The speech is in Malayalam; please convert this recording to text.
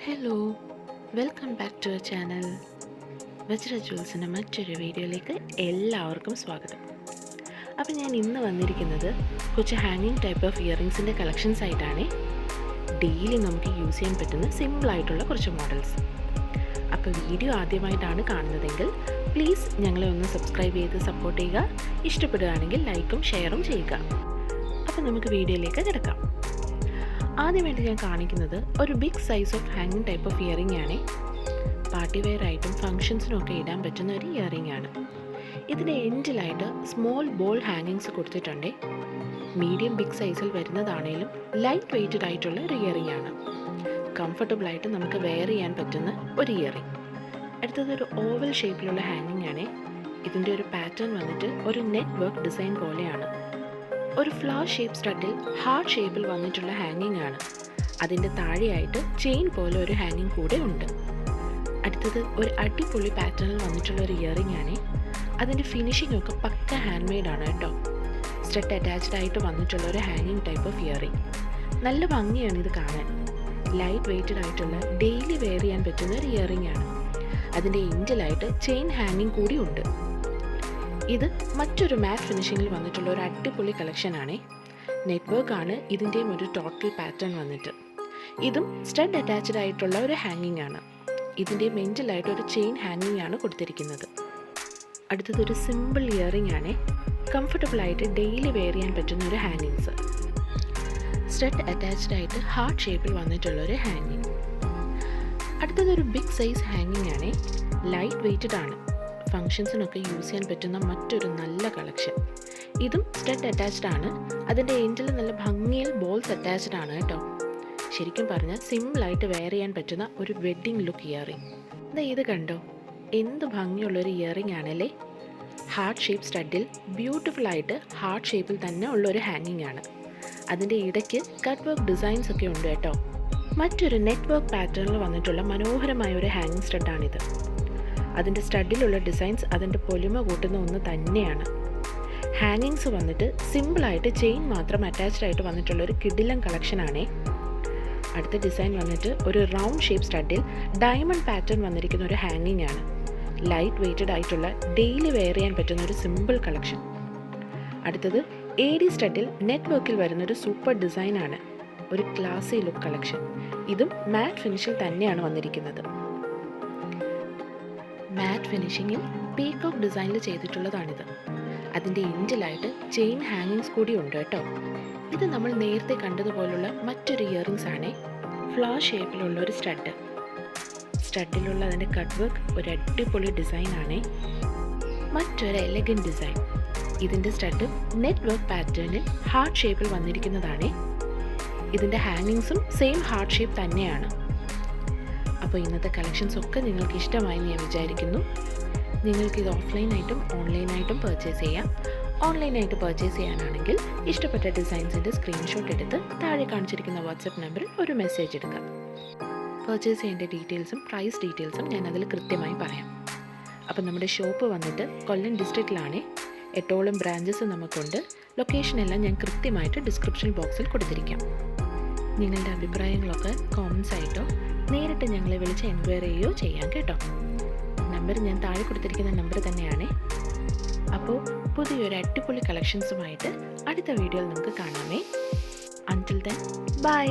Hello, welcome back to our channel. വജ്ര ജ്വൽസിൻ്റെ മറ്റൊരു വീഡിയോയിലേക്ക് എല്ലാവർക്കും സ്വാഗതം. അപ്പോൾ ഞാൻ ഇന്ന് വന്നിരിക്കുന്നത് കുറച്ച് ഹാങ്ങിങ് ടൈപ്പ് ഓഫ് ഇയറിങ്സിൻ്റെ കളക്ഷൻസ് ആയിട്ടാണ്. ഡെയിലി നമുക്ക് യൂസ് ചെയ്യാൻ പറ്റുന്ന സിമ്പിളായിട്ടുള്ള കുറച്ച് മോഡൽസ്. അപ്പോൾ വീഡിയോ ആദ്യമായിട്ടാണ് കാണുന്നതെങ്കിൽ പ്ലീസ് ഞങ്ങളെ ഒന്ന് സബ്സ്ക്രൈബ് ചെയ്ത് സപ്പോർട്ട് ചെയ്യുക. ഇഷ്ടപ്പെടുകയാണെങ്കിൽ ലൈക്കും ഷെയറും ചെയ്യുക. അപ്പോൾ നമുക്ക് വീഡിയോയിലേക്ക് കിടക്കാം. ആദ്യമായിട്ട് ഞാൻ കാണിക്കുന്നത് ഒരു ബിഗ് സൈസ് ഓഫ് ഹാങ്ങിങ് ടൈപ്പ് ഓഫ് ഇയറിംഗ് ആണ്. പാർട്ടി വെയർ ആയിട്ടും ഫംഗ്ഷൻസിനൊക്കെ ഇടാൻ പറ്റുന്ന ഒരു ഇയറിംഗ് ആണ്. ഇതിൻ്റെ എൻഡിലായിട്ട് സ്മോൾ ബോൾ ഹാങ്ങിങ്സ് കൊടുത്തിട്ടുണ്ട്. മീഡിയം ബിഗ് സൈസിൽ വരുന്നതാണേലും ലൈറ്റ് വെയ്റ്റഡ് ആയിട്ടുള്ള ഒരു ഇയറിംഗ് ആണ്. കംഫർട്ടബിളായിട്ട് നമുക്ക് വെയർ ചെയ്യാൻ പറ്റുന്ന ഒരു ഇയറിംഗ്. അടുത്തത് ഒരു ഓവൽ ഷേപ്പിലുള്ള ഹാങ്ങിങ് ആണ്. ഇതിൻ്റെ ഒരു പാറ്റേൺ വന്നിട്ട് ഒരു നെറ്റ് വർക്ക് ഡിസൈൻ പോലെയാണ്. ഒരു ഫ്ലവർ ഷേപ്പ് സ്റ്റഡിൽ ഹാർട്ട് ഷേപ്പിൽ വന്നിട്ടുള്ള ഹാങ്ങിങ് ആണ്. അതിൻ്റെ താഴെയായിട്ട് ചെയിൻ പോലെ ഒരു ഹാങ്ങിങ് കൂടെ ഉണ്ട്. അടുത്തത് ഒരു അടിപൊളി പാറ്റേണിൽ വന്നിട്ടുള്ള ഒരു ഇയറിംഗ് ആണ്. അതിൻ്റെ ഫിനിഷിംഗ് ഒക്കെ പക്ക ഹാൻഡ് മെയ്ഡ് ആണ് കേട്ടോ. സ്റ്റഡ് അറ്റാച്ച്ഡ് ആയിട്ട് വന്നിട്ടുള്ള ഒരു ഹാങ്ങിങ് ടൈപ്പ് ഓഫ് ഇയറിംഗ്. നല്ല ഭംഗിയാണ് ഇത് കാണാൻ. ലൈറ്റ് വെയ്റ്റഡ് ആയിട്ടുള്ള ഡെയിലി വെയർ ചെയ്യാൻ പറ്റുന്ന ഒരു ഇയറിംഗ് ആണ്. അതിൻ്റെ എൻഡിലായിട്ട് ചെയിൻ ഹാങ്ങിങ് കൂടി ഉണ്ട്. ഇത് മറ്റൊരു മാറ്റ് ഫിനിഷിങ്ങിൽ വന്നിട്ടുള്ള ഒരു അടിപൊളി കളക്ഷനാണ്. നെറ്റ്വർക്ക് ആണ് ഇതിൻ്റെയും ഒരു ടോട്ടൽ പാറ്റേൺ വന്നിട്ട്. ഇതും സ്റ്റഡ് അറ്റാച്ച്ഡ് ആയിട്ടുള്ള ഒരു ഹാങ്ങിങ് ആണ്. ഇതിൻ്റെ മെൻറ്റിലായിട്ട് ഒരു ചെയിൻ ഹാങ്ങിങ് ആണ് കൊടുത്തിരിക്കുന്നത്. അടുത്തതൊരു സിമ്പിൾ ഇയറിംഗ് ആണ്. കംഫർട്ടബിളായിട്ട് ഡെയിലി വെയർ ചെയ്യാൻ പറ്റുന്ന ഒരു ഹാങ്ങിങ്സ്. സ്റ്റഡ് അറ്റാച്ച്ഡ് ആയിട്ട് ഹാർട്ട് ഷേപ്പിൽ വന്നിട്ടുള്ള ഒരു ഹാങ്ങിങ്. അടുത്തതൊരു ബിഗ് സൈസ് ഹാങ്ങിങ് ആണ്. ലൈറ്റ് വെയ്റ്റഡ് ആണ്. ഫംഗ്ഷൻസിനൊക്കെ യൂസ് ചെയ്യാൻ പറ്റുന്ന മറ്റൊരു നല്ല കളക്ഷൻ. ഇതും സ്റ്റഡ് അറ്റാച്ച്ഡ് ആണ്. അതിൻ്റെ എൻഡിൽ നല്ല ഭംഗിയിൽ ബോൾസ് അറ്റാച്ച്ഡ് ആണ് കേട്ടോ. ശരിക്കും പറഞ്ഞാൽ സിമ്പിളായിട്ട് വെയർ ചെയ്യാൻ പറ്റുന്ന ഒരു വെഡ്ഡിങ് ലുക്ക് ഇയറിംഗ്. ഇത് കണ്ടോ, എന്ത് ഭംഗിയുള്ളൊരു ഇയറിംഗ് ആണല്ലേ. ഹാർട്ട് ഷേപ്പ് സ്റ്റഡിൽ ബ്യൂട്ടിഫുള്ളായിട്ട് ഹാർട്ട് ഷേപ്പിൽ തന്നെ ഉള്ളൊരു ഹാങ്ങിങ് ആണ്. അതിൻ്റെ ഇടയ്ക്ക് കട്ട് വർക്ക് ഡിസൈൻസ് ഒക്കെ ഉണ്ട് കേട്ടോ. മറ്റൊരു നെറ്റ് വർക്ക് പാറ്റേണിൽ വന്നിട്ടുള്ള മനോഹരമായ ഒരു ഹാങ്ങിങ് സ്റ്റഡാണിത്. അതിൻ്റെ സ്റ്റഡിലുള്ള ഡിസൈൻസ് അതിൻ്റെ പൊലിമ കൂട്ടുന്ന ഒന്ന് തന്നെയാണ്. ഹാങ്ങിങ്സ് വന്നിട്ട് സിമ്പിളായിട്ട് ചെയിൻ മാത്രം അറ്റാച്ച്ഡ് ആയിട്ട് വന്നിട്ടുള്ള ഒരു കിടിലൻ കളക്ഷനാണേ. അടുത്ത ഡിസൈൻ വന്നിട്ട് ഒരു റൗണ്ട് ഷേപ്പ് സ്റ്റഡിൽ ഡയമണ്ട് പാറ്റേൺ വന്നിരിക്കുന്ന ഒരു ഹാങ്ങിങ് ആണ്. ലൈറ്റ് വെയ്റ്റഡ് ആയിട്ടുള്ള ഡെയിലി വെയർ ചെയ്യാൻ പറ്റുന്ന ഒരു സിമ്പിൾ കളക്ഷൻ. അടുത്തത് AD സ്റ്റഡിൽ നെറ്റ് വർക്കിൽ വരുന്നൊരു സൂപ്പർ ഡിസൈനാണ്. ഒരു ക്ലാസി ലുക്ക് കളക്ഷൻ. ഇതും മാറ്റ് ഫിനിഷിൽ തന്നെയാണ് വന്നിരിക്കുന്നത്. മാറ്റ് ഫിനിഷിങ്ങിൽ പീകോക്ക് ഡിസൈനിൽ ചെയ്തിട്ടുള്ളതാണിത്. അതിൻ്റെ എൻഡിലായിട്ട് ചെയിൻ ഹാങ്ങിങ്സ് കൂടി ഉണ്ട് കേട്ടോ. ഇത് നമ്മൾ നേരത്തെ കണ്ടതുപോലുള്ള മറ്റൊരു ഇയറിങ്സ് ആണ്. ഫ്ലവർ ഷേപ്പിലുള്ള ഒരു സ്റ്റഡ്. സ്റ്റഡിലുള്ള അതിൻ്റെ കട്ട് വർക്ക് ഒരു അടിപൊളി ഡിസൈനാണ്. മറ്റൊരു എലഗൻറ്റ് ഡിസൈൻ. ഇതിൻ്റെ സ്റ്റഡ് നെറ്റ് വർക്ക് പാറ്റേണിൽ ഹാർട്ട് ഷേപ്പിൽ വന്നിരിക്കുന്നതാണ്. ഇതിൻ്റെ ഹാങ്ങിങ്സും സെയിം ഹാർട്ട് ഷേപ്പ് തന്നെയാണ്. അപ്പോൾ ഇന്നത്തെ കളക്ഷൻസ് ഒക്കെ നിങ്ങൾക്ക് ഇഷ്ടമായി ഞാൻ വിചാരിക്കുന്നു. നിങ്ങൾക്കിത് ഓഫ്ലൈനായിട്ടും ഓൺലൈനായിട്ടും പർച്ചേസ് ചെയ്യാം. ഓൺലൈനായിട്ട് പർച്ചേസ് ചെയ്യാനാണെങ്കിൽ ഇഷ്ടപ്പെട്ട ഡിസൈൻസിൻ്റെ സ്ക്രീൻഷോട്ട് എടുത്ത് താഴെ കാണിച്ചിരിക്കുന്ന വാട്സപ്പ് നമ്പറിൽ ഒരു മെസ്സേജ് എടുക്കാം. പർച്ചേസ് ചെയ്യേണ്ട ഡീറ്റെയിൽസും പ്രൈസ് ഡീറ്റെയിൽസും ഞാൻ അതിൽ കൃത്യമായി പറയാം. അപ്പോൾ നമ്മുടെ ഷോപ്പ് വന്നിട്ട് കൊല്ലം ഡിസ്ട്രിക്റ്റിലാണ്. 8ഓളം ബ്രാഞ്ചസ് നമുക്കുണ്ട്. ലൊക്കേഷനെല്ലാം ഞാൻ കൃത്യമായിട്ട് ഡിസ്ക്രിപ്ഷൻ ബോക്സിൽ കൊടുത്തിരിക്കാം. നിങ്ങളുടെ അഭിപ്രായങ്ങളൊക്കെ കോമൻസ് ആയിട്ടോ നേരിട്ട് ഞങ്ങളെ വിളിച്ച് എൻക്വയറി ചെയ്യുകയോ ചെയ്യാം കേട്ടോ. നമ്പർ ഞാൻ താഴെ കൊടുത്തിരിക്കുന്ന നമ്പർ തന്നെയാണ്. അപ്പോൾ പുതിയൊരു അടിപൊളി കളക്ഷൻസുമായിട്ട് അടുത്ത വീഡിയോയിൽ നമുക്ക് കാണാമേ. Until then bye.